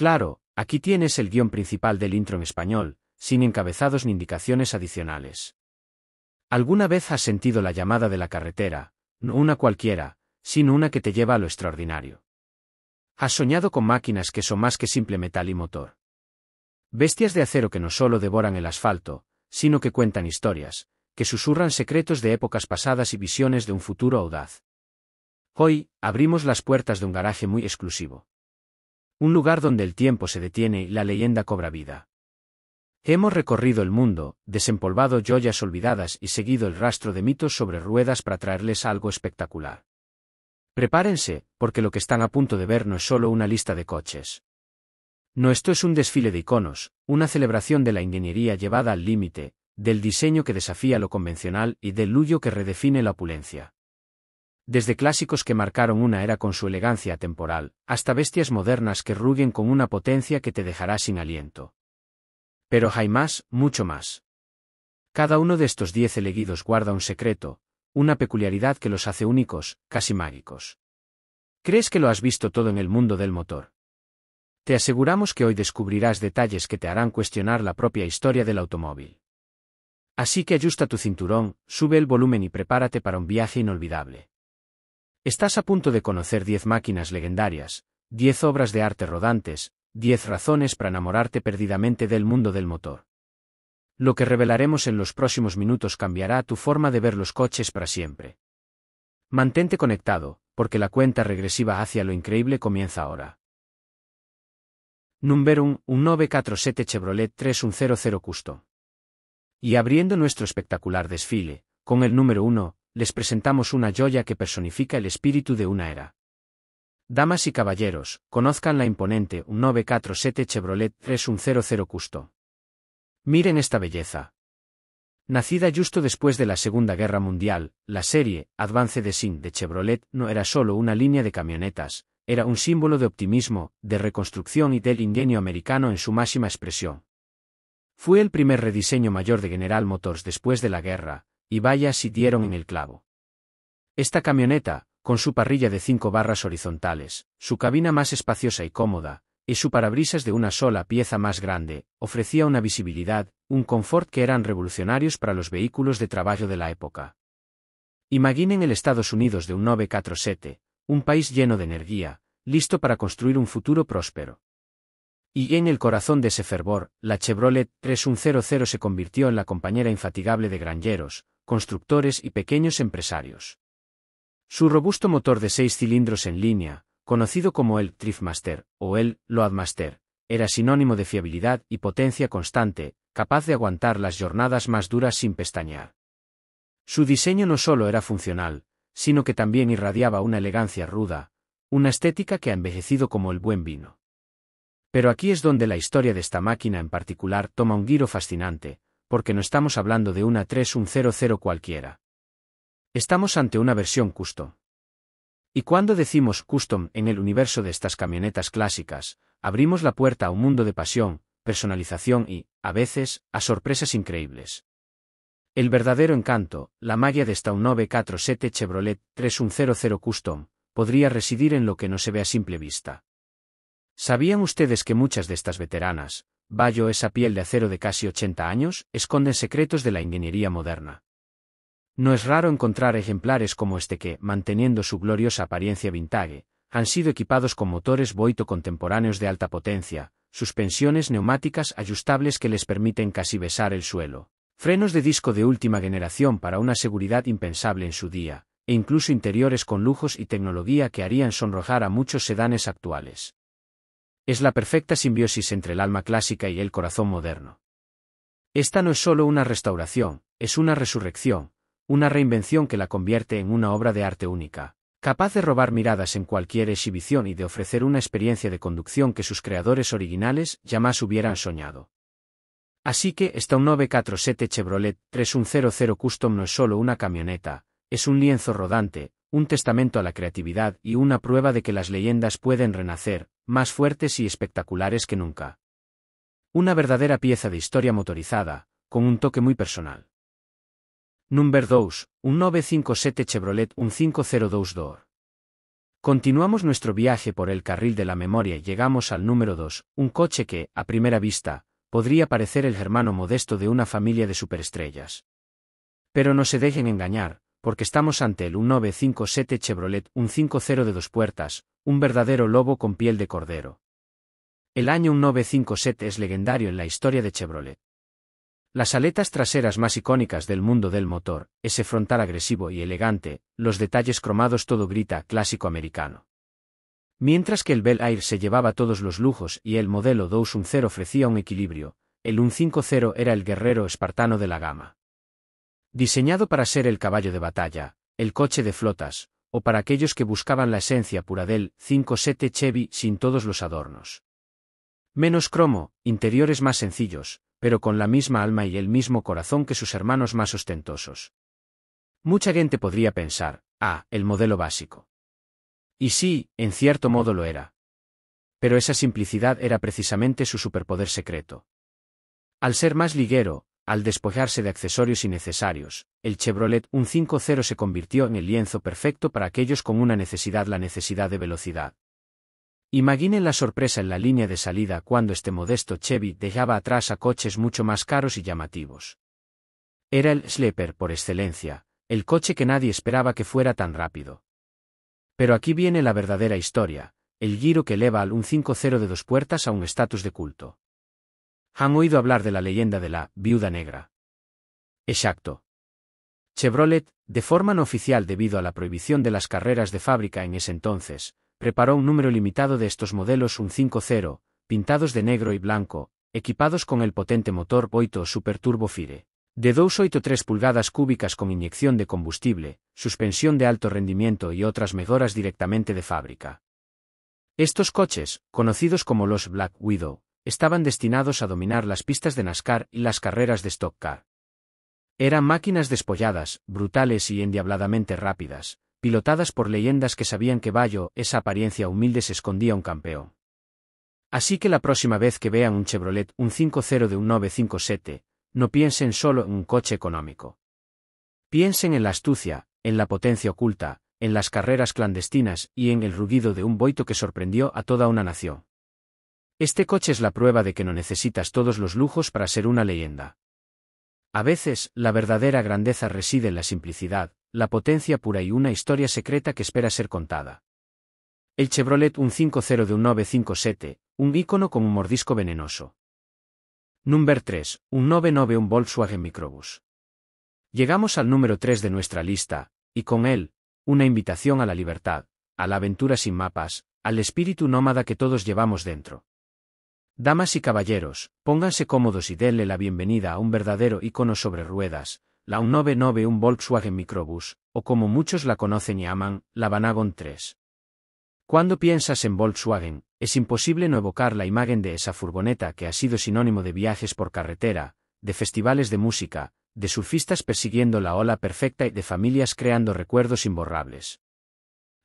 Claro, aquí tienes el guión principal del intro en español, sin encabezados ni indicaciones adicionales. ¿Alguna vez has sentido la llamada de la carretera, no una cualquiera, sino una que te lleva a lo extraordinario? ¿Has soñado con máquinas que son más que simple metal y motor? Bestias de acero que no solo devoran el asfalto, sino que cuentan historias, que susurran secretos de épocas pasadas y visiones de un futuro audaz. Hoy, abrimos las puertas de un garaje muy exclusivo. Un lugar donde el tiempo se detiene y la leyenda cobra vida. Hemos recorrido el mundo, desempolvado joyas olvidadas y seguido el rastro de mitos sobre ruedas para traerles algo espectacular. Prepárense, porque lo que están a punto de ver no es solo una lista de coches. No, esto es un desfile de iconos, una celebración de la ingeniería llevada al límite, del diseño que desafía lo convencional y del lujo que redefine la opulencia. Desde clásicos que marcaron una era con su elegancia atemporal, hasta bestias modernas que ruguen con una potencia que te dejará sin aliento. Pero hay más, mucho más. Cada uno de estos 10 elegidos guarda un secreto, una peculiaridad que los hace únicos, casi mágicos. ¿Crees que lo has visto todo en el mundo del motor? Te aseguramos que hoy descubrirás detalles que te harán cuestionar la propia historia del automóvil. Así que ajusta tu cinturón, sube el volumen y prepárate para un viaje inolvidable. Estás a punto de conocer 10 máquinas legendarias, 10 obras de arte rodantes, 10 razones para enamorarte perdidamente del mundo del motor. Lo que revelaremos en los próximos minutos cambiará tu forma de ver los coches para siempre. Mantente conectado, porque la cuenta regresiva hacia lo increíble comienza ahora. Número 1, un 947 Chevrolet 3100 Custom. Y abriendo nuestro espectacular desfile, con el número 1, les presentamos una joya que personifica el espíritu de una era. Damas y caballeros, conozcan la imponente 947 Chevrolet 3100 Custom. Miren esta belleza. Nacida justo después de la Segunda Guerra Mundial, la serie Advanced Design de Chevrolet no era solo una línea de camionetas, era un símbolo de optimismo, de reconstrucción y del ingenio americano en su máxima expresión. Fue el primer rediseño mayor de General Motors después de la guerra, y vaya si dieron en el clavo. Esta camioneta, con su parrilla de 5 barras horizontales, su cabina más espaciosa y cómoda, y su parabrisas de una sola pieza más grande, ofrecía una visibilidad, un confort que eran revolucionarios para los vehículos de trabajo de la época. Imaginen el Estados Unidos de un 947, un país lleno de energía, listo para construir un futuro próspero. Y en el corazón de ese fervor, la Chevrolet 3100 se convirtió en la compañera infatigable de granjeros, constructores y pequeños empresarios. Su robusto motor de 6 cilindros en línea, conocido como el Thriftmaster o el Loadmaster, era sinónimo de fiabilidad y potencia constante, capaz de aguantar las jornadas más duras sin pestañear. Su diseño no solo era funcional, sino que también irradiaba una elegancia ruda, una estética que ha envejecido como el buen vino. Pero aquí es donde la historia de esta máquina en particular toma un giro fascinante, porque no estamos hablando de una 3100 cualquiera. Estamos ante una versión custom. Y cuando decimos custom en el universo de estas camionetas clásicas, abrimos la puerta a un mundo de pasión, personalización y, a veces, a sorpresas increíbles. El verdadero encanto, la magia de esta 947 Chevrolet 3100 Custom, podría residir en lo que no se ve a simple vista. ¿Sabían ustedes que muchas de estas veteranas, bajo esa piel de acero de casi 80 años, esconden secretos de la ingeniería moderna? No es raro encontrar ejemplares como este que, manteniendo su gloriosa apariencia vintage, han sido equipados con motores Boito contemporáneos de alta potencia, suspensiones neumáticas ajustables que les permiten casi besar el suelo, frenos de disco de última generación para una seguridad impensable en su día, e incluso interiores con lujos y tecnología que harían sonrojar a muchos sedanes actuales. Es la perfecta simbiosis entre el alma clásica y el corazón moderno. Esta no es solo una restauración, es una resurrección, una reinvención que la convierte en una obra de arte única, capaz de robar miradas en cualquier exhibición y de ofrecer una experiencia de conducción que sus creadores originales jamás hubieran soñado. Así que esta 947 Chevrolet 3100 Custom no es solo una camioneta, es un lienzo rodante, un testamento a la creatividad y una prueba de que las leyendas pueden renacer, más fuertes y espectaculares que nunca. Una verdadera pieza de historia motorizada, con un toque muy personal. Número 2, un 957 Chevrolet 1502 Door. Continuamos nuestro viaje por el carril de la memoria y llegamos al número 2, un coche que, a primera vista, podría parecer el hermano modesto de una familia de superestrellas. Pero no se dejen engañar, porque estamos ante el 1957 Chevrolet 150 de 2 puertas, un verdadero lobo con piel de cordero. El año 1957 es legendario en la historia de Chevrolet. Las aletas traseras más icónicas del mundo del motor, ese frontal agresivo y elegante, los detalles cromados, todo grita clásico americano. Mientras que el Bel Air se llevaba todos los lujos y el modelo 210 ofrecía un equilibrio, el 150 era el guerrero espartano de la gama. Diseñado para ser el caballo de batalla, el coche de flotas, o para aquellos que buscaban la esencia pura del 57 Chevy sin todos los adornos. Menos cromo, interiores más sencillos, pero con la misma alma y el mismo corazón que sus hermanos más ostentosos. Mucha gente podría pensar, el modelo básico. Y sí, en cierto modo lo era. Pero esa simplicidad era precisamente su superpoder secreto. Al ser más ligero, al despojarse de accesorios innecesarios, el Chevrolet 150 se convirtió en el lienzo perfecto para aquellos con una necesidad, la necesidad de velocidad. Imaginen la sorpresa en la línea de salida cuando este modesto Chevy dejaba atrás a coches mucho más caros y llamativos. Era el sleeper por excelencia, el coche que nadie esperaba que fuera tan rápido. Pero aquí viene la verdadera historia, el giro que eleva al 150 de 2 puertas a un estatus de culto. ¿Han oído hablar de la leyenda de la Viuda Negra? Exacto. Chevrolet, de forma no oficial debido a la prohibición de las carreras de fábrica en ese entonces, preparó un número limitado de estos modelos 150, pintados de negro y blanco, equipados con el potente motor V8 Super Turbo Fire, de 283 pulgadas cúbicas con inyección de combustible, suspensión de alto rendimiento y otras mejoras directamente de fábrica. Estos coches, conocidos como los Black Widow, estaban destinados a dominar las pistas de NASCAR y las carreras de Stock Car. Eran máquinas despolladas, brutales y endiabladamente rápidas, pilotadas por leyendas que sabían que bajo esa apariencia humilde se escondía un campeón. Así que la próxima vez que vean un Chevrolet 150 de un 957, no piensen solo en un coche económico. Piensen en la astucia, en la potencia oculta, en las carreras clandestinas y en el rugido de un V8 que sorprendió a toda una nación. Este coche es la prueba de que no necesitas todos los lujos para ser una leyenda. A veces, la verdadera grandeza reside en la simplicidad, la potencia pura y una historia secreta que espera ser contada. El Chevrolet 150 de un 957, un ícono con un mordisco venenoso. Número 3, un 991 Volkswagen Microbus. Llegamos al número 3 de nuestra lista, y con él, una invitación a la libertad, a la aventura sin mapas, al espíritu nómada que todos llevamos dentro. Damas y caballeros, pónganse cómodos y denle la bienvenida a un verdadero ícono sobre ruedas, la 991 Volkswagen Microbus, o como muchos la conocen y aman, la Vanagon 3. Cuando piensas en Volkswagen, es imposible no evocar la imagen de esa furgoneta que ha sido sinónimo de viajes por carretera, de festivales de música, de surfistas persiguiendo la ola perfecta y de familias creando recuerdos imborrables.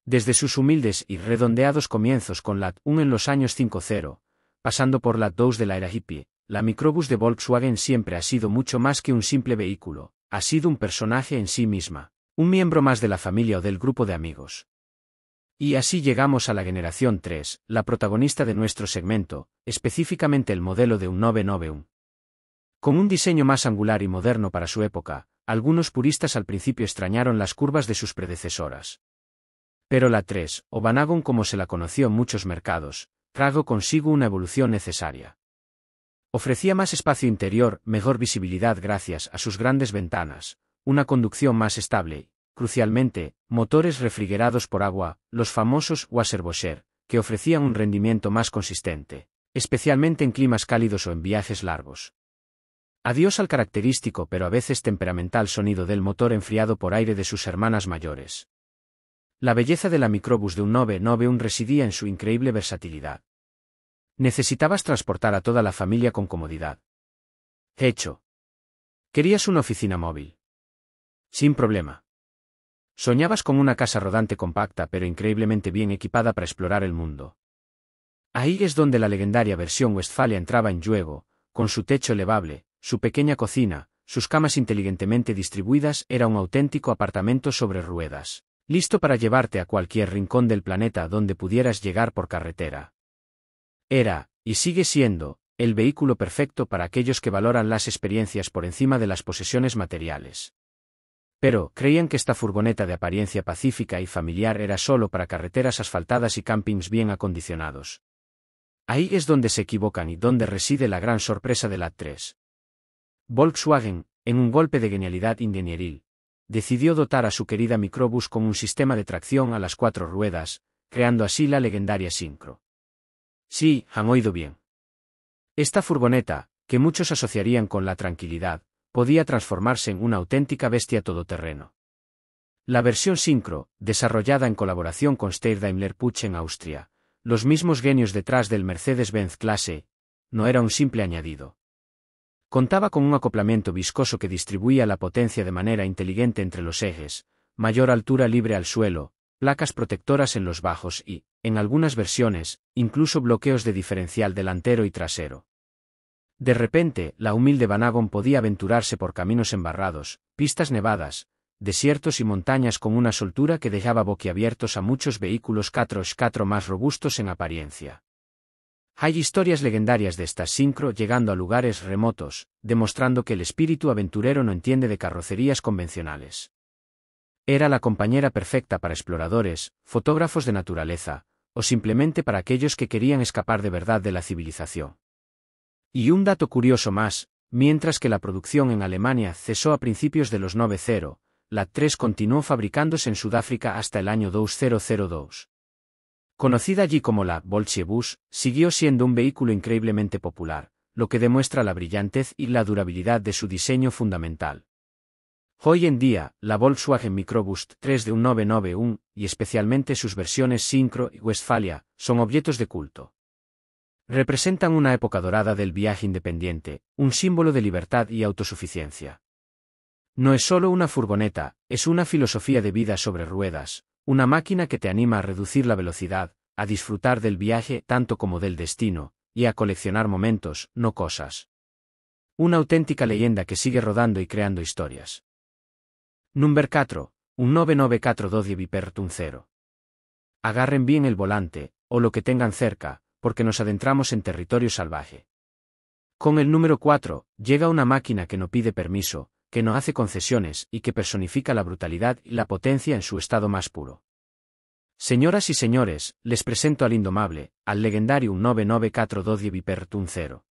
Desde sus humildes y redondeados comienzos con la 1 en los años 50, pasando por la 2 de la era hippie, la Microbus de Volkswagen siempre ha sido mucho más que un simple vehículo, ha sido un personaje en sí misma, un miembro más de la familia o del grupo de amigos. Y así llegamos a la generación 3, la protagonista de nuestro segmento, específicamente el modelo de un 991. Con un diseño más angular y moderno para su época, algunos puristas al principio extrañaron las curvas de sus predecesoras. Pero la 3, o Vanagon como se la conoció en muchos mercados, trajo consigo una evolución necesaria. Ofrecía más espacio interior, mejor visibilidad gracias a sus grandes ventanas, una conducción más estable y, crucialmente, motores refrigerados por agua, los famosos Wasserwasher, que ofrecían un rendimiento más consistente, especialmente en climas cálidos o en viajes largos. Adiós al característico pero a veces temperamental sonido del motor enfriado por aire de sus hermanas mayores. La belleza de la Microbus de un 991 residía en su increíble versatilidad. Necesitabas transportar a toda la familia con comodidad. Hecho. ¿Querías una oficina móvil? Sin problema. Soñabas con una casa rodante compacta pero increíblemente bien equipada para explorar el mundo. Ahí es donde la legendaria versión Westfalia entraba en juego, con su techo elevable, su pequeña cocina, sus camas inteligentemente distribuidas, era un auténtico apartamento sobre ruedas. listo para llevarte a cualquier rincón del planeta donde pudieras llegar por carretera. Era, y sigue siendo, el vehículo perfecto para aquellos que valoran las experiencias por encima de las posesiones materiales. Pero, creían que esta furgoneta de apariencia pacífica y familiar era solo para carreteras asfaltadas y campings bien acondicionados. Ahí es donde se equivocan y donde reside la gran sorpresa de la 3. Volkswagen, en un golpe de genialidad ingenieril, decidió dotar a su querida microbús con un sistema de tracción a las 4 ruedas, creando así la legendaria Syncro. Sí, han oído bien. Esta furgoneta, que muchos asociarían con la tranquilidad, podía transformarse en una auténtica bestia todoterreno. La versión Syncro, desarrollada en colaboración con Steyr-Daimler-Puch en Austria, los mismos genios detrás del Mercedes-Benz Clase, no era un simple añadido. Contaba con un acoplamiento viscoso que distribuía la potencia de manera inteligente entre los ejes, mayor altura libre al suelo, placas protectoras en los bajos y, en algunas versiones, incluso bloqueos de diferencial delantero y trasero. De repente, la humilde Vanagon podía aventurarse por caminos embarrados, pistas nevadas, desiertos y montañas con una soltura que dejaba boquiabiertos a muchos vehículos 4x4 más robustos en apariencia. Hay historias legendarias de esta Syncro llegando a lugares remotos, demostrando que el espíritu aventurero no entiende de carrocerías convencionales. Era la compañera perfecta para exploradores, fotógrafos de naturaleza, o simplemente para aquellos que querían escapar de verdad de la civilización. Y un dato curioso más, mientras que la producción en Alemania cesó a principios de los 90, la 3 continuó fabricándose en Sudáfrica hasta el año 2002. Conocida allí como la Volkswagen, siguió siendo un vehículo increíblemente popular, lo que demuestra la brillantez y la durabilidad de su diseño fundamental. Hoy en día, la Volkswagen Microbus 3 de 1991, y especialmente sus versiones Syncro y Westfalia, son objetos de culto. Representan una época dorada del viaje independiente, un símbolo de libertad y autosuficiencia. No es solo una furgoneta, es una filosofía de vida sobre ruedas, una máquina que te anima a reducir la velocidad, a disfrutar del viaje tanto como del destino, y a coleccionar momentos, no cosas. Una auténtica leyenda que sigue rodando y creando historias. Number 4, un 99412 Viper 0. Agarren bien el volante, o lo que tengan cerca, porque nos adentramos en territorio salvaje. Con el número 4, llega una máquina que no pide permiso, que no hace concesiones y que personifica la brutalidad y la potencia en su estado más puro. Señoras y señores, les presento al indomable, al legendario 99412 Viper 0.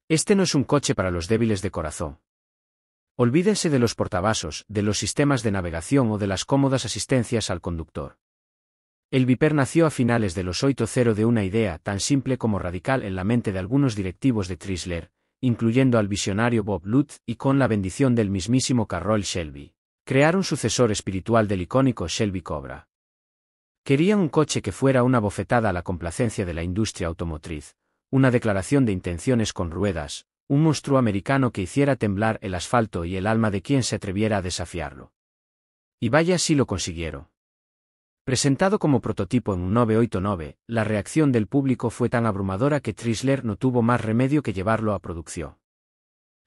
Este no es un coche para los débiles de corazón. Olvídense de los portavasos, de los sistemas de navegación o de las cómodas asistencias al conductor. El Viper nació a finales de los 80 de una idea tan simple como radical en la mente de algunos directivos de Chrysler, incluyendo al visionario Bob Lutz y con la bendición del mismísimo Carroll Shelby, crear un sucesor espiritual del icónico Shelby Cobra. Querían un coche que fuera una bofetada a la complacencia de la industria automotriz, una declaración de intenciones con ruedas, un monstruo americano que hiciera temblar el asfalto y el alma de quien se atreviera a desafiarlo. Y vaya si lo consiguieron. Presentado como prototipo en un 989, la reacción del público fue tan abrumadora que Chrysler no tuvo más remedio que llevarlo a producción.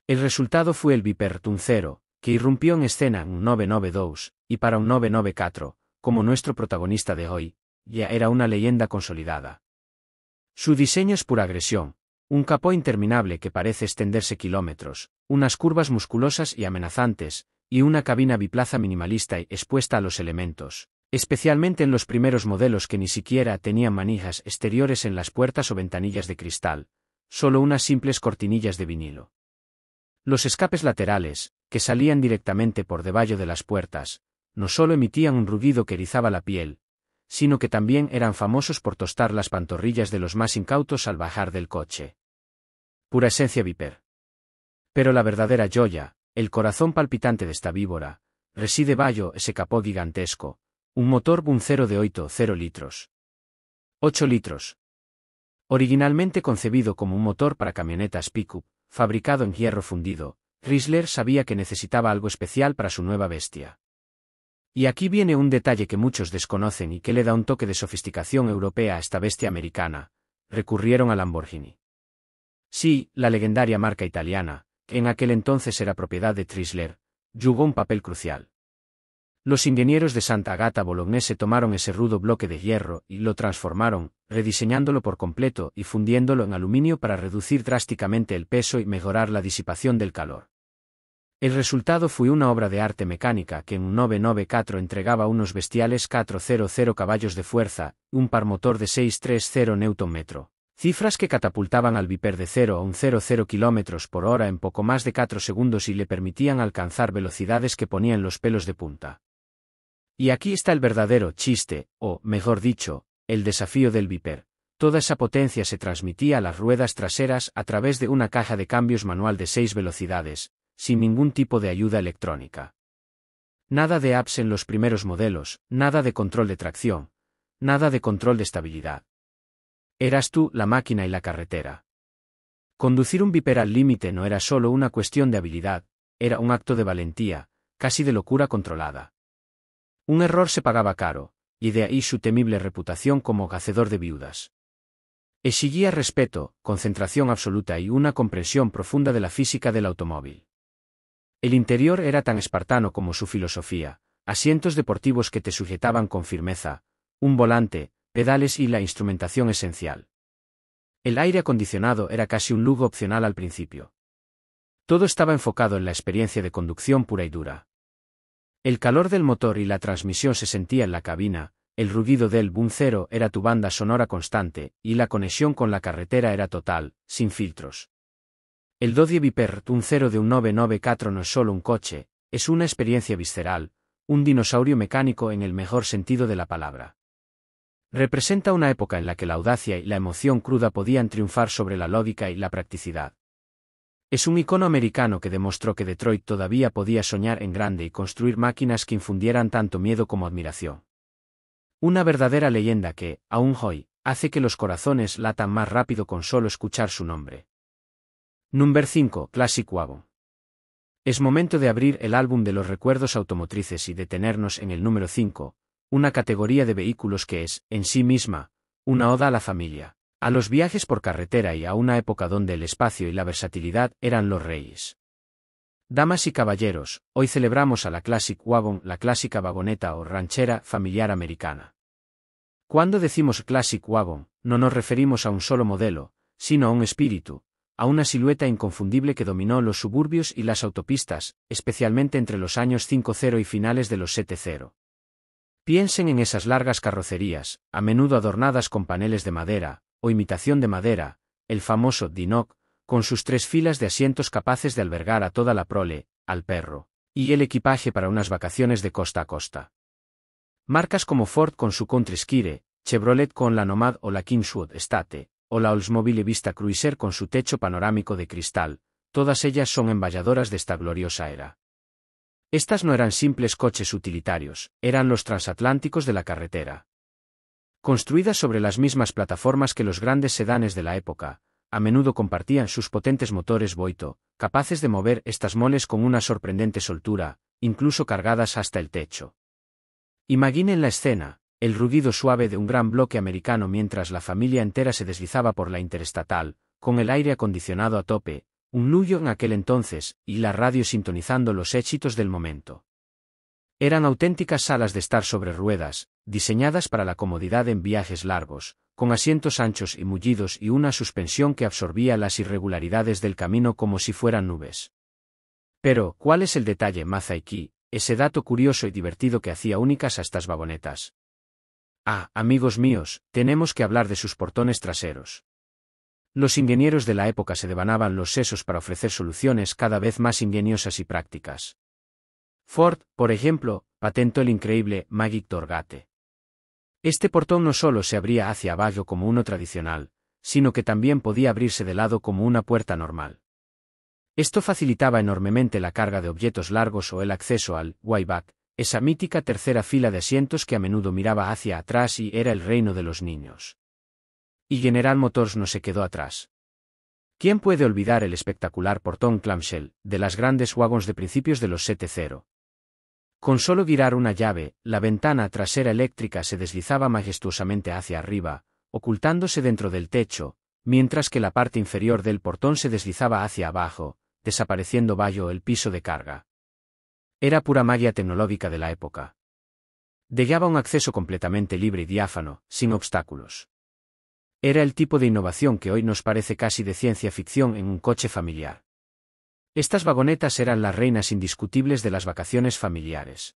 El resultado fue el Viper 0, que irrumpió en escena en un 992, y para un 994, como nuestro protagonista de hoy, ya era una leyenda consolidada. Su diseño es pura agresión, un capó interminable que parece extenderse kilómetros, unas curvas musculosas y amenazantes, y una cabina biplaza minimalista y expuesta a los elementos, especialmente en los primeros modelos que ni siquiera tenían manijas exteriores en las puertas o ventanillas de cristal, solo unas simples cortinillas de vinilo. Los escapes laterales, que salían directamente por debajo de las puertas, no solo emitían un ruido que erizaba la piel, sino que también eran famosos por tostar las pantorrillas de los más incautos al bajar del coche. Pura esencia Viper. Pero la verdadera joya, el corazón palpitante de esta víbora, reside bajo ese capó gigantesco, un motor Boom 0 de 8,0 litros. 8 litros. Originalmente concebido como un motor para camionetas pick-up, fabricado en hierro fundido, Chrysler sabía que necesitaba algo especial para su nueva bestia. Y aquí viene un detalle que muchos desconocen y que le da un toque de sofisticación europea a esta bestia americana: recurrieron a Lamborghini. Sí, la legendaria marca italiana, que en aquel entonces era propiedad de Chrysler, jugó un papel crucial. Los ingenieros de Santa Agata Bolognese tomaron ese rudo bloque de hierro y lo transformaron, rediseñándolo por completo y fundiéndolo en aluminio para reducir drásticamente el peso y mejorar la disipación del calor. El resultado fue una obra de arte mecánica que en un 994 entregaba unos bestiales 400 caballos de fuerza, un par motor de 630 Nm, cifras que catapultaban al Viper de 0 a un 00 km por hora en poco más de 4 segundos y le permitían alcanzar velocidades que ponían los pelos de punta. Y aquí está el verdadero chiste, o, mejor dicho, el desafío del Viper. Toda esa potencia se transmitía a las ruedas traseras a través de una caja de cambios manual de 6 velocidades, sin ningún tipo de ayuda electrónica. Nada de apps en los primeros modelos, nada de control de tracción, nada de control de estabilidad. Eras tú, la máquina y la carretera. Conducir un Viper al límite no era solo una cuestión de habilidad, era un acto de valentía, casi de locura controlada. Un error se pagaba caro, y de ahí su temible reputación como hacedor de viudas. Exigía respeto, concentración absoluta y una comprensión profunda de la física del automóvil. El interior era tan espartano como su filosofía, asientos deportivos que te sujetaban con firmeza, un volante, pedales y la instrumentación esencial. El aire acondicionado era casi un lujo opcional al principio. Todo estaba enfocado en la experiencia de conducción pura y dura. El calor del motor y la transmisión se sentía en la cabina, el rugido del boom cero era tu banda sonora constante, y la conexión con la carretera era total, sin filtros. El Dodge Viper un 0 de un 994 no es solo un coche, es una experiencia visceral, un dinosaurio mecánico en el mejor sentido de la palabra. Representa una época en la que la audacia y la emoción cruda podían triunfar sobre la lógica y la practicidad. Es un icono americano que demostró que Detroit todavía podía soñar en grande y construir máquinas que infundieran tanto miedo como admiración. Una verdadera leyenda que, aún hoy, hace que los corazones latan más rápido con solo escuchar su nombre. Número 5. Classic Wagon. Es momento de abrir el álbum de los recuerdos automotrices y detenernos en el número 5, una categoría de vehículos que es, en sí misma, una oda a la familia, a los viajes por carretera y a una época donde el espacio y la versatilidad eran los reyes. Damas y caballeros, hoy celebramos a la Classic Wagon, la clásica vagoneta o ranchera familiar americana. Cuando decimos Classic Wagon, no nos referimos a un solo modelo, sino a un espíritu, a una silueta inconfundible que dominó los suburbios y las autopistas, especialmente entre los años 50 y finales de los 70. Piensen en esas largas carrocerías, a menudo adornadas con paneles de madera, o imitación de madera, el famoso Dinock, con sus 3 filas de asientos capaces de albergar a toda la prole, al perro, y el equipaje para unas vacaciones de costa a costa. Marcas como Ford con su Country Squire, Chevrolet con la Nomad o la Kingswood Estate, o la Oldsmobile Vista Cruiser con su techo panorámico de cristal, todas ellas son emballadoras de esta gloriosa era. Estas no eran simples coches utilitarios, eran los transatlánticos de la carretera. Construidas sobre las mismas plataformas que los grandes sedanes de la época, a menudo compartían sus potentes motores Boito, capaces de mover estas moles con una sorprendente soltura, incluso cargadas hasta el techo. Imaginen la escena, el rugido suave de un gran bloque americano mientras la familia entera se deslizaba por la interestatal, con el aire acondicionado a tope, un lujo en aquel entonces, y la radio sintonizando los éxitos del momento. Eran auténticas salas de estar sobre ruedas, diseñadas para la comodidad en viajes largos, con asientos anchos y mullidos y una suspensión que absorbía las irregularidades del camino como si fueran nubes. Pero, ¿cuál es el detalle más aquí, ese dato curioso y divertido que hacía únicas a estas vagonetas? Ah, amigos míos, tenemos que hablar de sus portones traseros. Los ingenieros de la época se devanaban los sesos para ofrecer soluciones cada vez más ingeniosas y prácticas. Ford, por ejemplo, patentó el increíble Magic Door Gate. Este portón no solo se abría hacia abajo como uno tradicional, sino que también podía abrirse de lado como una puerta normal. Esto facilitaba enormemente la carga de objetos largos o el acceso al wayback, esa mítica tercera fila de asientos que a menudo miraba hacia atrás y era el reino de los niños. Y General Motors no se quedó atrás. ¿Quién puede olvidar el espectacular portón clamshell de las grandes wagons de principios de los 70? Con solo girar una llave, la ventana trasera eléctrica se deslizaba majestuosamente hacia arriba, ocultándose dentro del techo, mientras que la parte inferior del portón se deslizaba hacia abajo, desapareciendo bajo el piso de carga. Era pura magia tecnológica de la época. Dejaba un acceso completamente libre y diáfano, sin obstáculos. Era el tipo de innovación que hoy nos parece casi de ciencia ficción en un coche familiar. Estas vagonetas eran las reinas indiscutibles de las vacaciones familiares.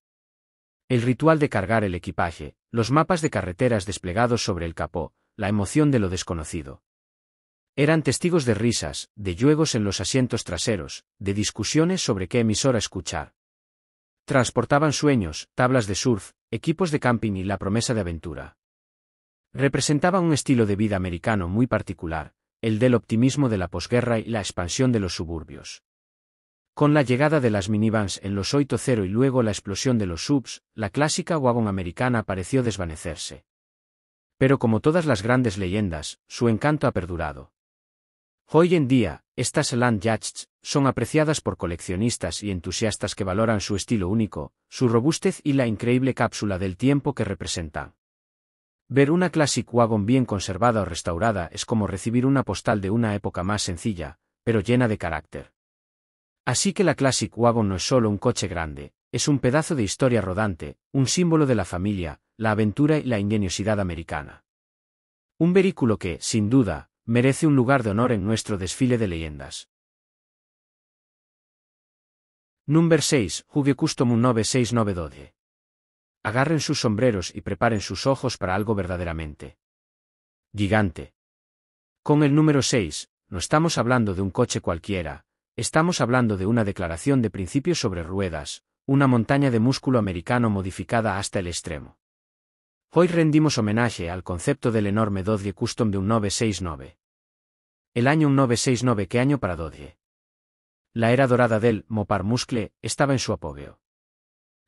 El ritual de cargar el equipaje, los mapas de carreteras desplegados sobre el capó, la emoción de lo desconocido. Eran testigos de risas, de juegos en los asientos traseros, de discusiones sobre qué emisora escuchar. Transportaban sueños, tablas de surf, equipos de camping y la promesa de aventura. Representaban un estilo de vida americano muy particular, el del optimismo de la posguerra y la expansión de los suburbios. Con la llegada de las minivans en los 80 y luego la explosión de los subs, la clásica wagon americana pareció desvanecerse. Pero como todas las grandes leyendas, su encanto ha perdurado. Hoy en día, estas land yachts son apreciadas por coleccionistas y entusiastas que valoran su estilo único, su robustez y la increíble cápsula del tiempo que representan. Ver una Classic Wagon bien conservada o restaurada es como recibir una postal de una época más sencilla, pero llena de carácter. Así que la Classic Wagon no es solo un coche grande, es un pedazo de historia rodante, un símbolo de la familia, la aventura y la ingeniosidad americana. Un vehículo que, sin duda, merece un lugar de honor en nuestro desfile de leyendas. Número 6. Hugo Custom 1969 Agarren sus sombreros y preparen sus ojos para algo verdaderamente gigante. Con el número 6, no estamos hablando de un coche cualquiera, estamos hablando de una declaración de principios sobre ruedas, una montaña de músculo americano modificada hasta el extremo. Hoy rendimos homenaje al concepto del enorme Dodge Custom de 1969. El año 1969, ¿qué año para Dodge? La era dorada del Mopar Muscle estaba en su apogeo.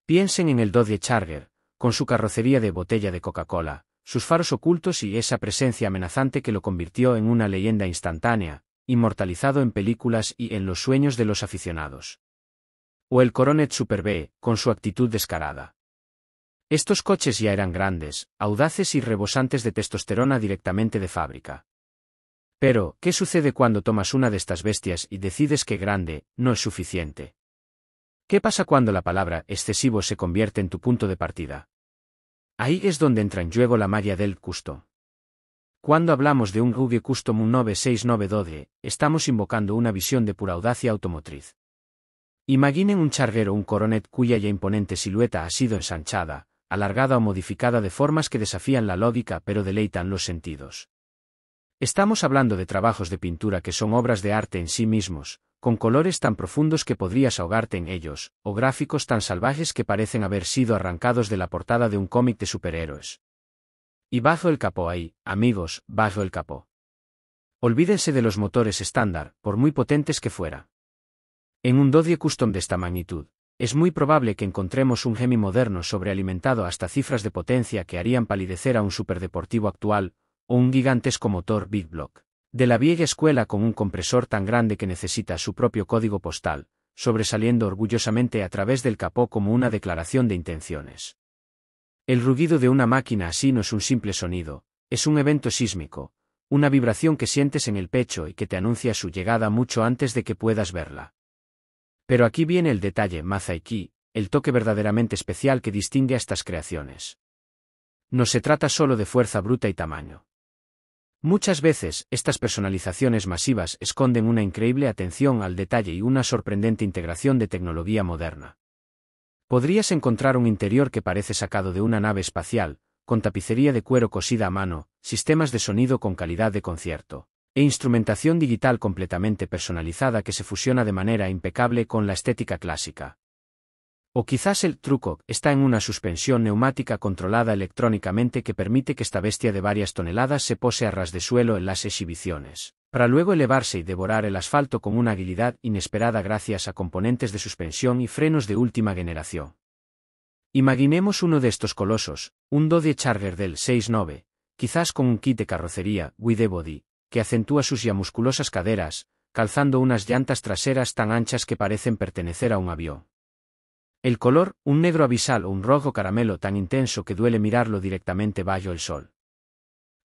Piensen en el Dodge Charger, con su carrocería de botella de Coca-Cola, sus faros ocultos y esa presencia amenazante que lo convirtió en una leyenda instantánea, inmortalizado en películas y en los sueños de los aficionados. O el Coronet Super B, con su actitud descarada. Estos coches ya eran grandes, audaces y rebosantes de testosterona directamente de fábrica. Pero, ¿qué sucede cuando tomas una de estas bestias y decides que grande no es suficiente? ¿Qué pasa cuando la palabra excesivo se convierte en tu punto de partida? Ahí es donde entra en juego la magia del custom. Cuando hablamos de un Hugo Custom 1969 Dodge, estamos invocando una visión de pura audacia automotriz. Imaginen un Charger o un Coronet cuya ya imponente silueta ha sido ensanchada, alargada o modificada de formas que desafían la lógica pero deleitan los sentidos. Estamos hablando de trabajos de pintura que son obras de arte en sí mismos, con colores tan profundos que podrías ahogarte en ellos, o gráficos tan salvajes que parecen haber sido arrancados de la portada de un cómic de superhéroes. Y bajo el capó ahí, amigos, bajo el capó. Olvídense de los motores estándar, por muy potentes que fuera. En un Dodge Custom de esta magnitud, es muy probable que encontremos un Hemi moderno sobrealimentado hasta cifras de potencia que harían palidecer a un superdeportivo actual, o un gigantesco motor Big Block de la vieja escuela con un compresor tan grande que necesita su propio código postal, sobresaliendo orgullosamente a través del capó como una declaración de intenciones. El rugido de una máquina así no es un simple sonido, es un evento sísmico, una vibración que sientes en el pecho y que te anuncia su llegada mucho antes de que puedas verla. Pero aquí viene el detalle Mazaiki, el toque verdaderamente especial que distingue a estas creaciones. No se trata solo de fuerza bruta y tamaño. Muchas veces, estas personalizaciones masivas esconden una increíble atención al detalle y una sorprendente integración de tecnología moderna. Podrías encontrar un interior que parece sacado de una nave espacial, con tapicería de cuero cosida a mano, sistemas de sonido con calidad de concierto, e instrumentación digital completamente personalizada que se fusiona de manera impecable con la estética clásica. O quizás el truco está en una suspensión neumática controlada electrónicamente que permite que esta bestia de varias toneladas se pose a ras de suelo en las exhibiciones, para luego elevarse y devorar el asfalto con una agilidad inesperada gracias a componentes de suspensión y frenos de última generación. Imaginemos uno de estos colosos, un Dodge Charger del 69, quizás con un kit de carrocería, wide body, que acentúa sus ya musculosas caderas, calzando unas llantas traseras tan anchas que parecen pertenecer a un avión. El color, un negro abisal o un rojo caramelo tan intenso que duele mirarlo directamente bajo el sol.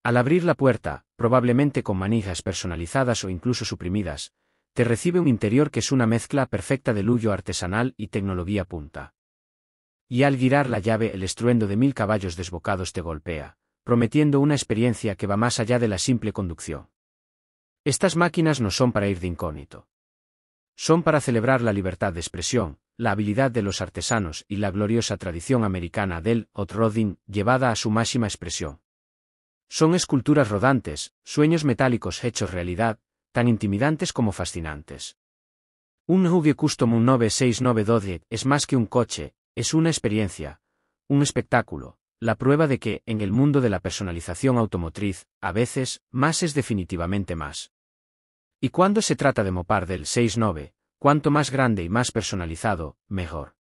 Al abrir la puerta, probablemente con manijas personalizadas o incluso suprimidas, te recibe un interior que es una mezcla perfecta de lujo artesanal y tecnología punta. Y al girar la llave el estruendo de 1000 caballos desbocados te golpea, prometiendo una experiencia que va más allá de la simple conducción. Estas máquinas no son para ir de incógnito. Son para celebrar la libertad de expresión, la habilidad de los artesanos y la gloriosa tradición americana del hot rodding llevada a su máxima expresión. Son esculturas rodantes, sueños metálicos hechos realidad, tan intimidantes como fascinantes. Un Hughe Custom 96912 es más que un coche, es una experiencia, un espectáculo, la prueba de que, en el mundo de la personalización automotriz, a veces, más es definitivamente más. Y cuando se trata de Mopar del 69, cuanto más grande y más personalizado, mejor.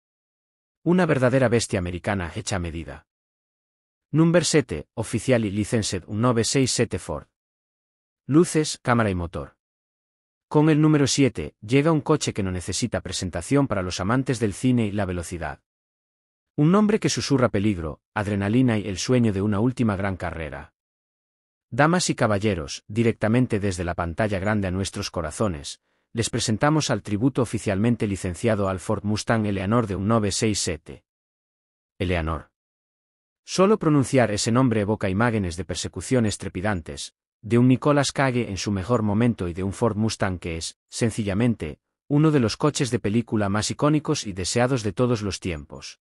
Una verdadera bestia americana hecha a medida. Number 7, Officially Licensed 967 Ford. Luces, cámara y motor. Con el número 7, llega un coche que no necesita presentación para los amantes del cine y la velocidad. Un nombre que susurra peligro, adrenalina y el sueño de una última gran carrera. Damas y caballeros, directamente desde la pantalla grande a nuestros corazones, les presentamos al tributo oficialmente licenciado al Ford Mustang Eleanor de 1967. Eleanor. Solo pronunciar ese nombre evoca imágenes de persecuciones trepidantes, de un Nicolas Cage en su mejor momento y de un Ford Mustang que es, sencillamente, uno de los coches de película más icónicos y deseados de todos los tiempos.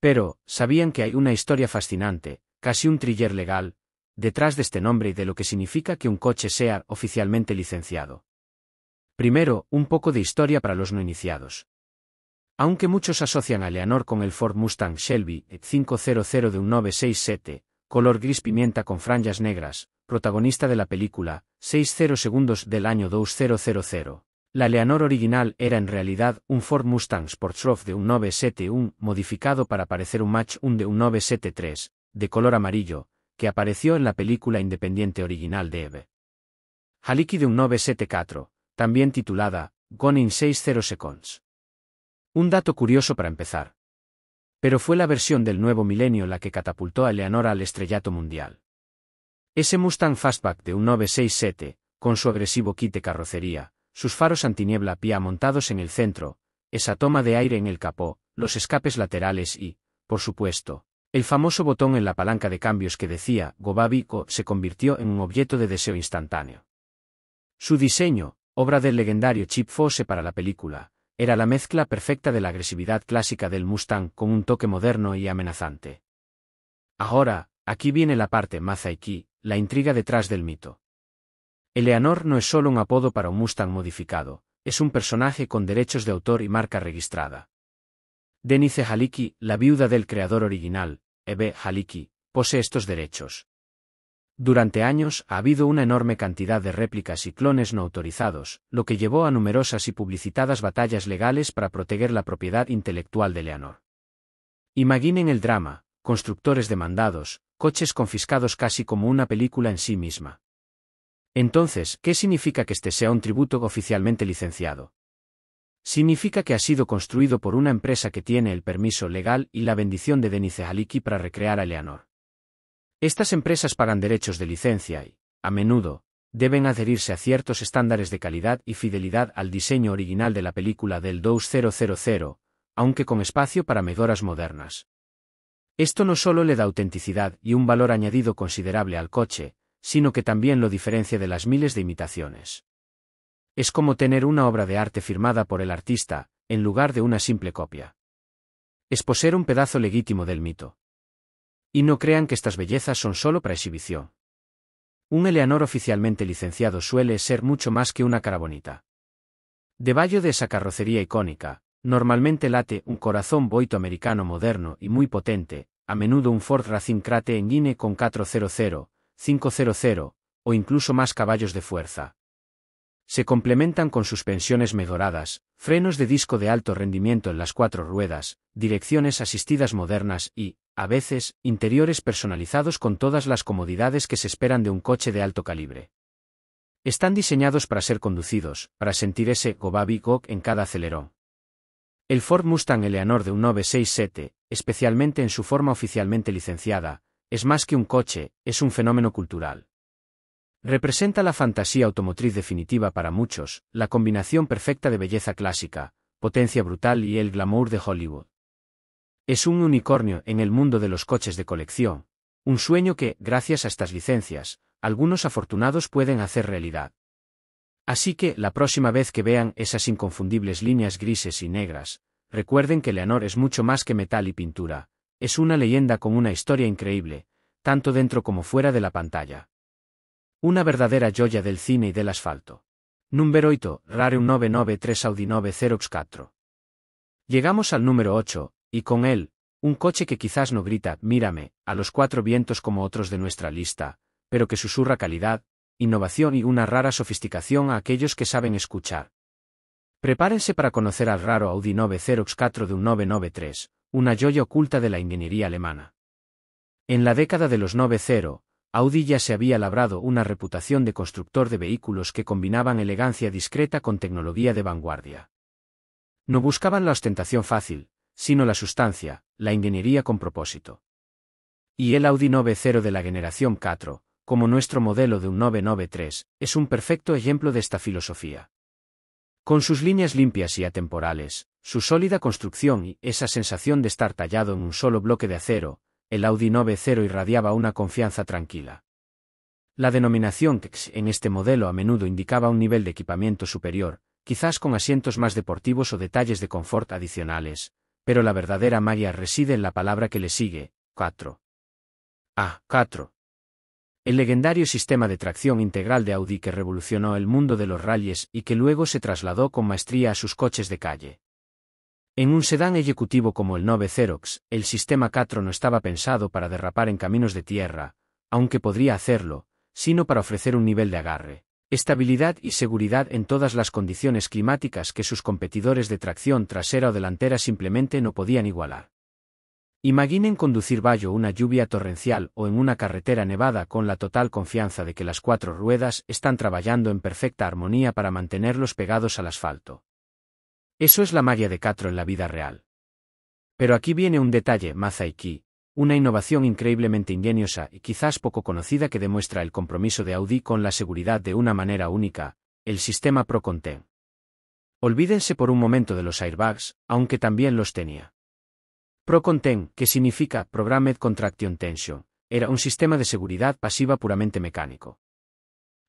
Pero, ¿sabían que hay una historia fascinante, casi un thriller legal, detrás de este nombre y de lo que significa que un coche sea oficialmente licenciado? Primero, un poco de historia para los no iniciados. Aunque muchos asocian a Eleanor con el Ford Mustang Shelby 500 de 1967, color gris pimienta con franjas negras, protagonista de la película 60 segundos del año 2000, la Eleanor original era en realidad un Ford Mustang Sportster de 1971 modificado para parecer un Mach 1 de 1973, de color amarillo, que apareció en la película independiente original de Eve Halicki de 1974, también titulada Gone in 60 Seconds. Un dato curioso para empezar. Pero fue la versión del nuevo milenio la que catapultó a Eleanor al estrellato mundial. Ese Mustang Fastback de 1967, con su agresivo kit de carrocería, sus faros antiniebla PIA montados en el centro, esa toma de aire en el capó, los escapes laterales y, por supuesto, el famoso botón en la palanca de cambios que decía Go Baby Go se convirtió en un objeto de deseo instantáneo. Su diseño, obra del legendario Chip Fosse para la película, era la mezcla perfecta de la agresividad clásica del Mustang con un toque moderno y amenazante. Ahora, aquí viene la parte más aquí, la intriga detrás del mito. Eleanor no es solo un apodo para un Mustang modificado, es un personaje con derechos de autor y marca registrada. Denise Halicki, la viuda del creador original, Eve Halicki, posee estos derechos. Durante años ha habido una enorme cantidad de réplicas y clones no autorizados, lo que llevó a numerosas y publicitadas batallas legales para proteger la propiedad intelectual de Eleanor. Imaginen el drama, constructores demandados, coches confiscados casi como una película en sí misma. Entonces, ¿qué significa que este sea un tributo oficialmente licenciado? Significa que ha sido construido por una empresa que tiene el permiso legal y la bendición de Denise Halicki para recrear a Eleanor. Estas empresas pagan derechos de licencia y, a menudo, deben adherirse a ciertos estándares de calidad y fidelidad al diseño original de la película del 2000, aunque con espacio para mejoras modernas. Esto no solo le da autenticidad y un valor añadido considerable al coche, sino que también lo diferencia de las miles de imitaciones. Es como tener una obra de arte firmada por el artista, en lugar de una simple copia. Es poseer un pedazo legítimo del mito. Y no crean que estas bellezas son solo para exhibición. Un Eleanor oficialmente licenciado suele ser mucho más que una cara bonita. Debajo de esa carrocería icónica, normalmente late un corazón boito americano moderno y muy potente, a menudo un Ford Racing Crate Engine con 400, 500, o incluso más caballos de fuerza. Se complementan con suspensiones mejoradas, frenos de disco de alto rendimiento en las 4 ruedas, direcciones asistidas modernas y, a veces, interiores personalizados con todas las comodidades que se esperan de un coche de alto calibre. Están diseñados para ser conducidos, para sentir ese Go Baby Go en cada acelerón. El Ford Mustang Eleanor de 1967, especialmente en su forma oficialmente licenciada, es más que un coche, es un fenómeno cultural. Representa la fantasía automotriz definitiva para muchos, la combinación perfecta de belleza clásica, potencia brutal y el glamour de Hollywood. Es un unicornio en el mundo de los coches de colección, un sueño que, gracias a estas licencias, algunos afortunados pueden hacer realidad. Así que, la próxima vez que vean esas inconfundibles líneas grises y negras, recuerden que Leonor es mucho más que metal y pintura, es una leyenda con una historia increíble, tanto dentro como fuera de la pantalla. Una verdadera joya del cine y del asfalto. Número 8, Rare 993 Audi 904. Llegamos al número 8, y con él, un coche que quizás no grita, mírame, a los cuatro vientos como otros de nuestra lista, pero que susurra calidad, innovación y una rara sofisticación a aquellos que saben escuchar. Prepárense para conocer al raro Audi 904 de un 993, una joya oculta de la ingeniería alemana. En la década de los 90, Audi ya se había labrado una reputación de constructor de vehículos que combinaban elegancia discreta con tecnología de vanguardia. No buscaban la ostentación fácil, sino la sustancia, la ingeniería con propósito. Y el Audi 90 de la generación 4, como nuestro modelo de un 993, es un perfecto ejemplo de esta filosofía. Con sus líneas limpias y atemporales, su sólida construcción y esa sensación de estar tallado en un solo bloque de acero, el Audi 90 irradiaba una confianza tranquila. La denominación KX en este modelo a menudo indicaba un nivel de equipamiento superior, quizás con asientos más deportivos o detalles de confort adicionales, pero la verdadera magia reside en la palabra que le sigue, 4. 4. El legendario sistema de tracción integral de Audi que revolucionó el mundo de los rallies y que luego se trasladó con maestría a sus coches de calle. En un sedán ejecutivo como el 90X, el sistema 4 no estaba pensado para derrapar en caminos de tierra, aunque podría hacerlo, sino para ofrecer un nivel de agarre, estabilidad y seguridad en todas las condiciones climáticas que sus competidores de tracción trasera o delantera simplemente no podían igualar. Imaginen conducir bajo una lluvia torrencial o en una carretera nevada con la total confianza de que las cuatro ruedas están trabajando en perfecta armonía para mantenerlos pegados al asfalto. Eso es la magia de 4 en la vida real. Pero aquí viene un detalle más aquí, una innovación increíblemente ingeniosa y quizás poco conocida que demuestra el compromiso de Audi con la seguridad de una manera única, el sistema ProContent. Olvídense por un momento de los airbags, aunque también los tenía. ProContent, que significa Programmed Contraction Tension, era un sistema de seguridad pasiva puramente mecánico.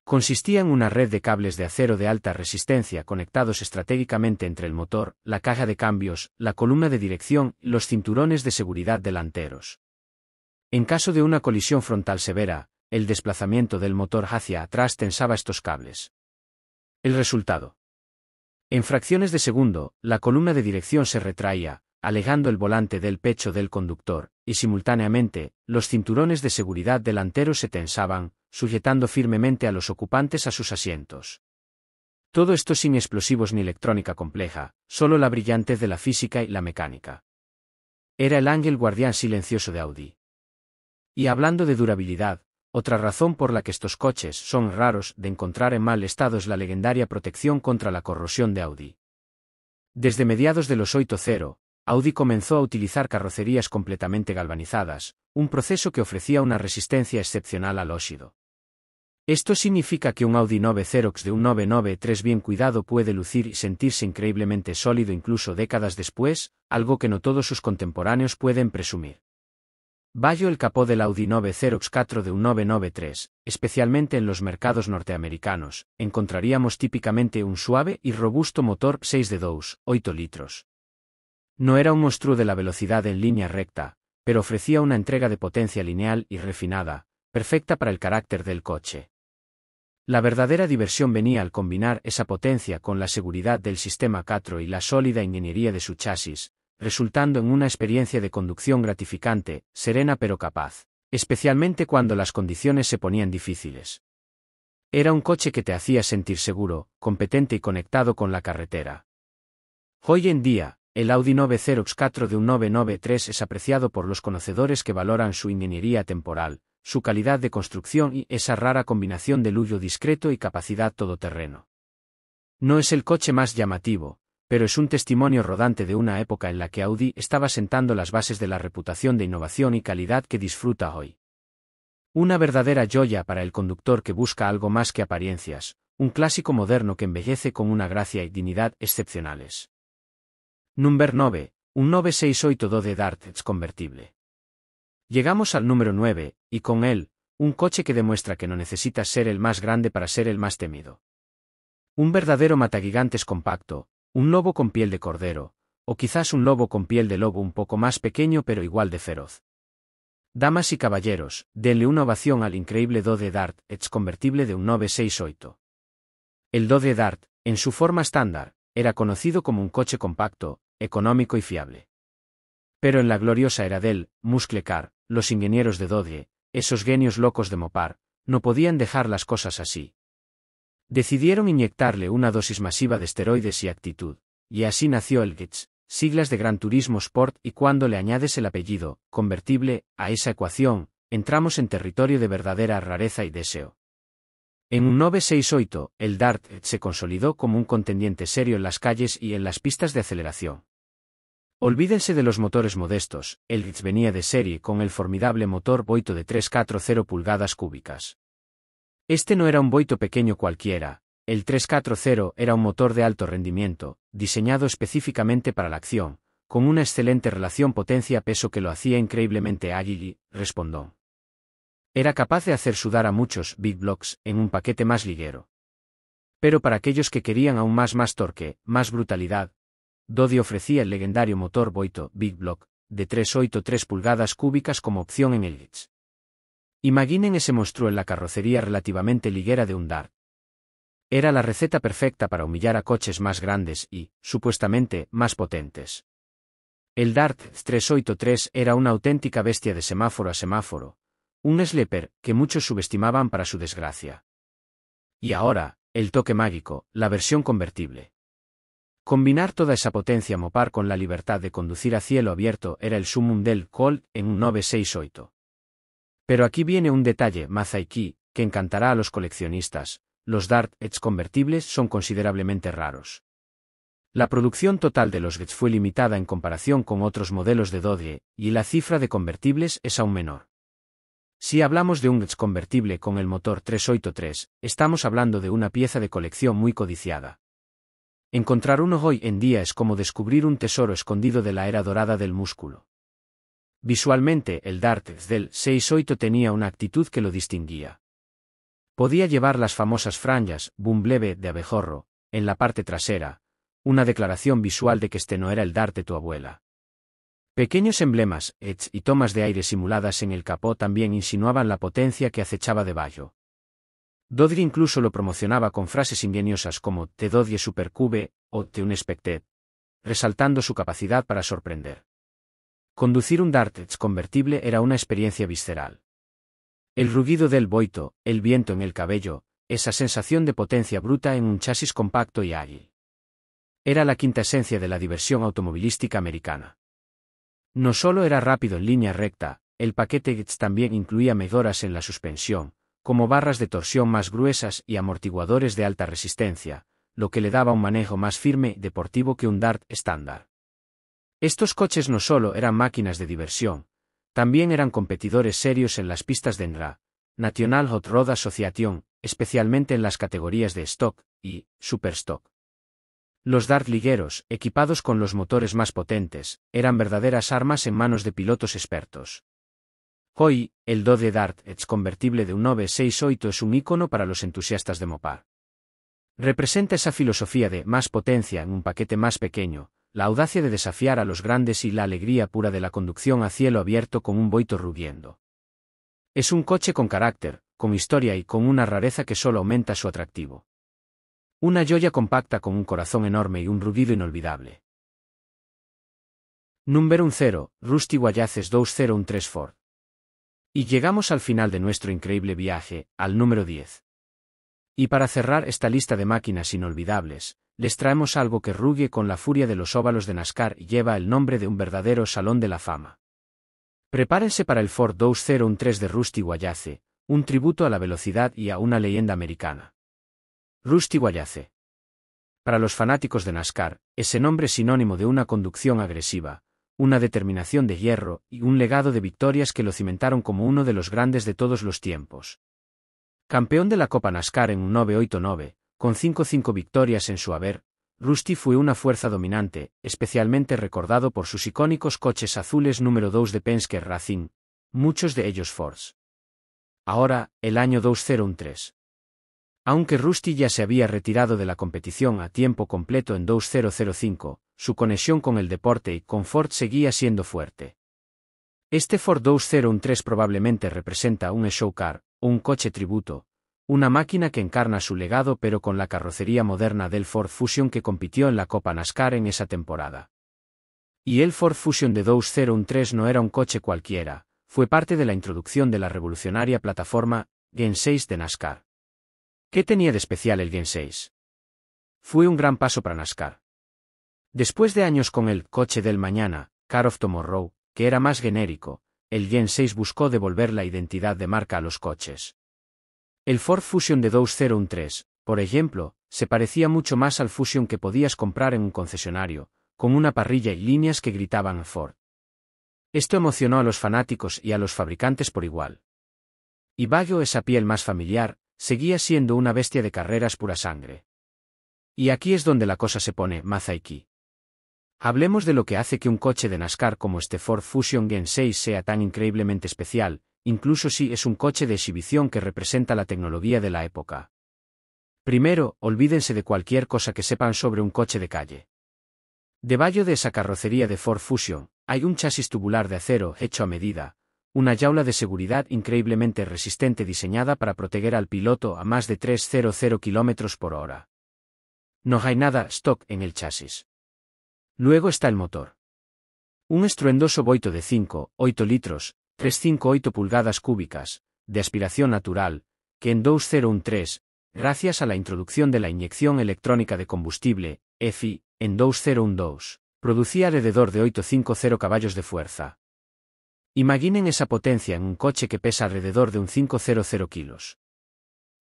Consistía en una red de cables de acero de alta resistencia conectados estratégicamente entre el motor, la caja de cambios, la columna de dirección y los cinturones de seguridad delanteros. En caso de una colisión frontal severa, el desplazamiento del motor hacia atrás tensaba estos cables. El resultado. En fracciones de segundo, la columna de dirección se retraía, alejando el volante del pecho del conductor, y simultáneamente, los cinturones de seguridad delanteros se tensaban, sujetando firmemente a los ocupantes a sus asientos. Todo esto sin explosivos ni electrónica compleja, solo la brillantez de la física y la mecánica. Era el ángel guardián silencioso de Audi. Y hablando de durabilidad, otra razón por la que estos coches son raros de encontrar en mal estado es la legendaria protección contra la corrosión de Audi. Desde mediados de los 80, Audi comenzó a utilizar carrocerías completamente galvanizadas, un proceso que ofrecía una resistencia excepcional al óxido. Esto significa que un Audi 90X de un 993 bien cuidado puede lucir y sentirse increíblemente sólido incluso décadas después, algo que no todos sus contemporáneos pueden presumir. Bajo el capó del Audi 90X4 de un 993, especialmente en los mercados norteamericanos, encontraríamos típicamente un suave y robusto motor 6 de 8 litros. No era un monstruo de la velocidad en línea recta, pero ofrecía una entrega de potencia lineal y refinada, perfecta para el carácter del coche. La verdadera diversión venía al combinar esa potencia con la seguridad del sistema 4 y la sólida ingeniería de su chasis, resultando en una experiencia de conducción gratificante, serena pero capaz, especialmente cuando las condiciones se ponían difíciles. Era un coche que te hacía sentir seguro, competente y conectado con la carretera. Hoy en día, el Audi 90X4 de un 993 es apreciado por los conocedores que valoran su ingeniería temporal, su calidad de construcción y esa rara combinación de lujo discreto y capacidad todoterreno. No es el coche más llamativo, pero es un testimonio rodante de una época en la que Audi estaba sentando las bases de la reputación de innovación y calidad que disfruta hoy. Una verdadera joya para el conductor que busca algo más que apariencias, un clásico moderno que embellece con una gracia y dignidad excepcionales. Number 9, un 968 Dodge Dart convertible. Llegamos al número 9, y con él, un coche que demuestra que no necesitas ser el más grande para ser el más temido. Un verdadero matagigantes compacto, un lobo con piel de cordero, o quizás un lobo con piel de lobo un poco más pequeño pero igual de feroz. Damas y caballeros, denle una ovación al increíble Dodge Dart convertible de un 968. El Dodge Dart, en su forma estándar, era conocido como un coche compacto, económico y fiable. Pero en la gloriosa era del Muscle Car, los ingenieros de Dodge, esos genios locos de Mopar, no podían dejar las cosas así. Decidieron inyectarle una dosis masiva de esteroides y actitud, y así nació el GTS, siglas de Gran Turismo Sport, y cuando le añades el apellido, convertible, a esa ecuación, entramos en territorio de verdadera rareza y deseo. En un 968, el Dart se consolidó como un contendiente serio en las calles y en las pistas de aceleración. Olvídense de los motores modestos, el GTS venía de serie con el formidable motor Boito de 340 pulgadas cúbicas. Este no era un Boito pequeño cualquiera, el 340 era un motor de alto rendimiento, diseñado específicamente para la acción, con una excelente relación potencia-peso que lo hacía increíblemente ágil y respondón. Era capaz de hacer sudar a muchos Big Blocks en un paquete más ligero. Pero para aquellos que querían aún más torque, más brutalidad, Dodge ofrecía el legendario motor Boito Big Block, de 383 pulgadas cúbicas como opción en el GTS. Imaginen ese monstruo en la carrocería relativamente ligera de un Dart. Era la receta perfecta para humillar a coches más grandes y, supuestamente, más potentes. El Dart 383 era una auténtica bestia de semáforo a semáforo, un sleeper que muchos subestimaban para su desgracia. Y ahora, el toque mágico, la versión convertible. Combinar toda esa potencia Mopar con la libertad de conducir a cielo abierto era el sumum del Colt en un 968. Pero aquí viene un detalle Mazaiki, que encantará a los coleccionistas: los Dart convertibles son considerablemente raros. La producción total de los GTS fue limitada en comparación con otros modelos de Dodge, y la cifra de convertibles es aún menor. Si hablamos de un GTS convertible con el motor 383, estamos hablando de una pieza de colección muy codiciada. Encontrar uno hoy en día es como descubrir un tesoro escondido de la era dorada del músculo. Visualmente, el Dart del 68 tenía una actitud que lo distinguía. Podía llevar las famosas franjas, bumblebe de abejorro, en la parte trasera, una declaración visual de que este no era el Dart de tu abuela. Pequeños emblemas, edge y tomas de aire simuladas en el capó también insinuaban la potencia que acechaba debajo. Dodge incluso lo promocionaba con frases ingeniosas como "The Dodge Super Cube" o "The Unexpected", resaltando su capacidad para sorprender. Conducir un Dart convertible era una experiencia visceral. El rugido del Boito, el viento en el cabello, esa sensación de potencia bruta en un chasis compacto y ágil. Era la quinta esencia de la diversión automovilística americana. No solo era rápido en línea recta, el paquete GTS también incluía mejoras en la suspensión, como barras de torsión más gruesas y amortiguadores de alta resistencia, lo que le daba un manejo más firme y deportivo que un Dart estándar. Estos coches no solo eran máquinas de diversión, también eran competidores serios en las pistas de NRA, National Hot Rod Association, especialmente en las categorías de Stock y Superstock. Los Dart ligueros, equipados con los motores más potentes, eran verdaderas armas en manos de pilotos expertos. Hoy, el Dodge Dart convertible de un 968 es un ícono para los entusiastas de Mopar. Representa esa filosofía de más potencia en un paquete más pequeño, la audacia de desafiar a los grandes y la alegría pura de la conducción a cielo abierto con un Boito rugiendo. Es un coche con carácter, con historia y con una rareza que solo aumenta su atractivo. Una joya compacta con un corazón enorme y un rugido inolvidable. Número 10, Rusty Wallaces 2013 Ford. Y llegamos al final de nuestro increíble viaje, al número 10. Y para cerrar esta lista de máquinas inolvidables, les traemos algo que ruge con la furia de los óvalos de NASCAR y lleva el nombre de un verdadero salón de la fama. Prepárense para el Ford 2013 de Rusty Wallace, un tributo a la velocidad y a una leyenda americana. Rusty Wallace. Para los fanáticos de NASCAR, ese nombre es sinónimo de una conducción agresiva, una determinación de hierro y un legado de victorias que lo cimentaron como uno de los grandes de todos los tiempos. Campeón de la Copa NASCAR en un 989, con 5 victorias en su haber, Rusty fue una fuerza dominante, especialmente recordado por sus icónicos coches azules número 2 de Penske Racing, muchos de ellos Fords. Ahora, el año 2013. Aunque Rusty ya se había retirado de la competición a tiempo completo en 2005, su conexión con el deporte y con Ford seguía siendo fuerte. Este Ford 2013 probablemente representa un show car, o un coche tributo, una máquina que encarna su legado pero con la carrocería moderna del Ford Fusion que compitió en la Copa NASCAR en esa temporada. Y el Ford Fusion de 2013 no era un coche cualquiera, fue parte de la introducción de la revolucionaria plataforma Gen 6 de NASCAR. ¿Qué tenía de especial el Gen 6? Fue un gran paso para NASCAR. Después de años con el coche del mañana, Car of Tomorrow, que era más genérico, el Gen 6 buscó devolver la identidad de marca a los coches. El Ford Fusion de 2013, por ejemplo, se parecía mucho más al Fusion que podías comprar en un concesionario, con una parrilla y líneas que gritaban Ford. Esto emocionó a los fanáticos y a los fabricantes por igual. Y Baggio, esa piel más familiar, seguía siendo una bestia de carreras pura sangre. Y aquí es donde la cosa se pone mazaiqui. Hablemos de lo que hace que un coche de NASCAR como este Ford Fusion Gen 6 sea tan increíblemente especial, incluso si es un coche de exhibición que representa la tecnología de la época. Primero, olvídense de cualquier cosa que sepan sobre un coche de calle. Debajo de esa carrocería de Ford Fusion, hay un chasis tubular de acero hecho a medida, una jaula de seguridad increíblemente resistente diseñada para proteger al piloto a más de 300 km/h. No hay nada stock en el chasis. Luego está el motor. Un estruendoso boito de 5,8 litros, 358 pulgadas cúbicas, de aspiración natural, que en 2013, gracias a la introducción de la inyección electrónica de combustible, EFI, en 2012, producía alrededor de 850 caballos de fuerza. Imaginen esa potencia en un coche que pesa alrededor de un 500 kilos.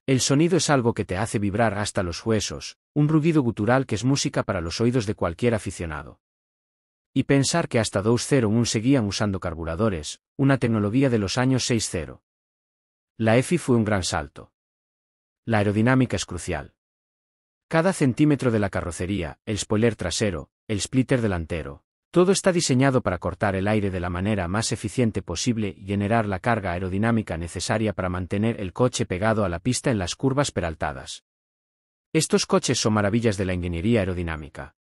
El sonido es algo que te hace vibrar hasta los huesos, un rugido gutural que es música para los oídos de cualquier aficionado. Y pensar que hasta 2001 seguían usando carburadores, una tecnología de los años 60. La EFI fue un gran salto. La aerodinámica es crucial. Cada centímetro de la carrocería, el spoiler trasero, el splitter delantero, todo está diseñado para cortar el aire de la manera más eficiente posible y generar la carga aerodinámica necesaria para mantener el coche pegado a la pista en las curvas peraltadas. Estos coches son maravillas de la ingeniería aerodinámica.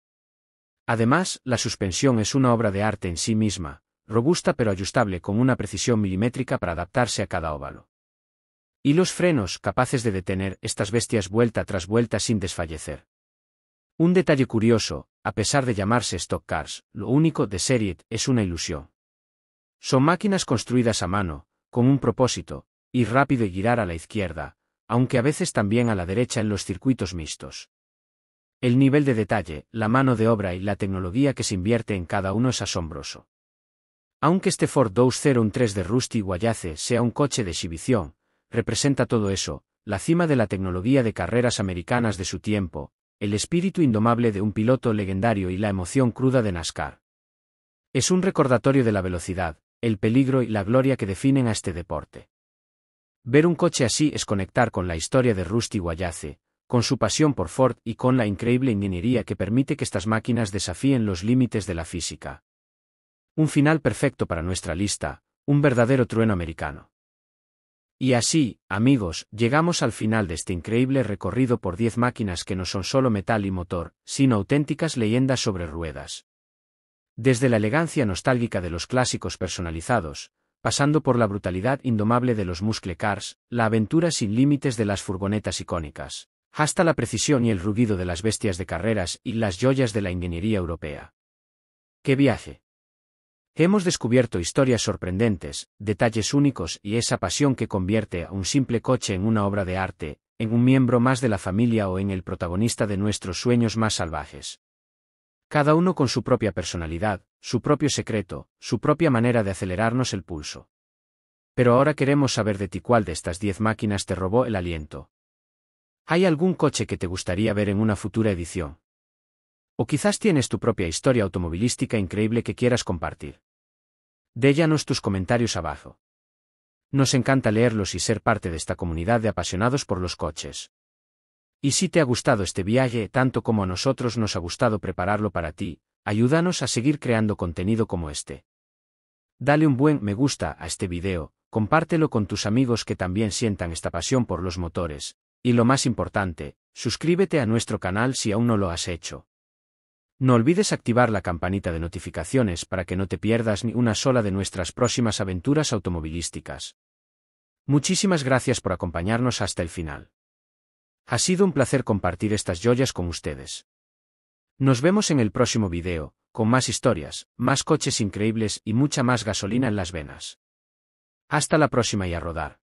Además, la suspensión es una obra de arte en sí misma, robusta pero ajustable con una precisión milimétrica para adaptarse a cada óvalo. Y los frenos, capaces de detener estas bestias vuelta tras vuelta sin desfallecer. Un detalle curioso, a pesar de llamarse Stock Cars, lo único de serie es una ilusión. Son máquinas construidas a mano, con un propósito, ir rápido y girar a la izquierda, aunque a veces también a la derecha en los circuitos mixtos. El nivel de detalle, la mano de obra y la tecnología que se invierte en cada uno es asombroso. Aunque este Ford 2013 de Rusty Wallace sea un coche de exhibición, representa todo eso, la cima de la tecnología de carreras americanas de su tiempo, el espíritu indomable de un piloto legendario y la emoción cruda de NASCAR. Es un recordatorio de la velocidad, el peligro y la gloria que definen a este deporte. Ver un coche así es conectar con la historia de Rusty Wallace, con su pasión por Ford y con la increíble ingeniería que permite que estas máquinas desafíen los límites de la física. Un final perfecto para nuestra lista, un verdadero trueno americano. Y así, amigos, llegamos al final de este increíble recorrido por 10 máquinas que no son solo metal y motor, sino auténticas leyendas sobre ruedas. Desde la elegancia nostálgica de los clásicos personalizados, pasando por la brutalidad indomable de los muscle cars, la aventura sin límites de las furgonetas icónicas, hasta la precisión y el rugido de las bestias de carreras y las joyas de la ingeniería europea. ¡Qué viaje! Hemos descubierto historias sorprendentes, detalles únicos y esa pasión que convierte a un simple coche en una obra de arte, en un miembro más de la familia o en el protagonista de nuestros sueños más salvajes. Cada uno con su propia personalidad, su propio secreto, su propia manera de acelerarnos el pulso. Pero ahora queremos saber de ti cuál de estas 10 máquinas te robó el aliento. ¿Hay algún coche que te gustaría ver en una futura edición? O quizás tienes tu propia historia automovilística increíble que quieras compartir. Déjanos tus comentarios abajo. Nos encanta leerlos y ser parte de esta comunidad de apasionados por los coches. Y si te ha gustado este viaje tanto como a nosotros nos ha gustado prepararlo para ti, ayúdanos a seguir creando contenido como este. Dale un buen me gusta a este video, compártelo con tus amigos que también sientan esta pasión por los motores, y lo más importante, suscríbete a nuestro canal si aún no lo has hecho. No olvides activar la campanita de notificaciones para que no te pierdas ni una sola de nuestras próximas aventuras automovilísticas. Muchísimas gracias por acompañarnos hasta el final. Ha sido un placer compartir estas joyas con ustedes. Nos vemos en el próximo video, con más historias, más coches increíbles y mucha más gasolina en las venas. Hasta la próxima y a rodar.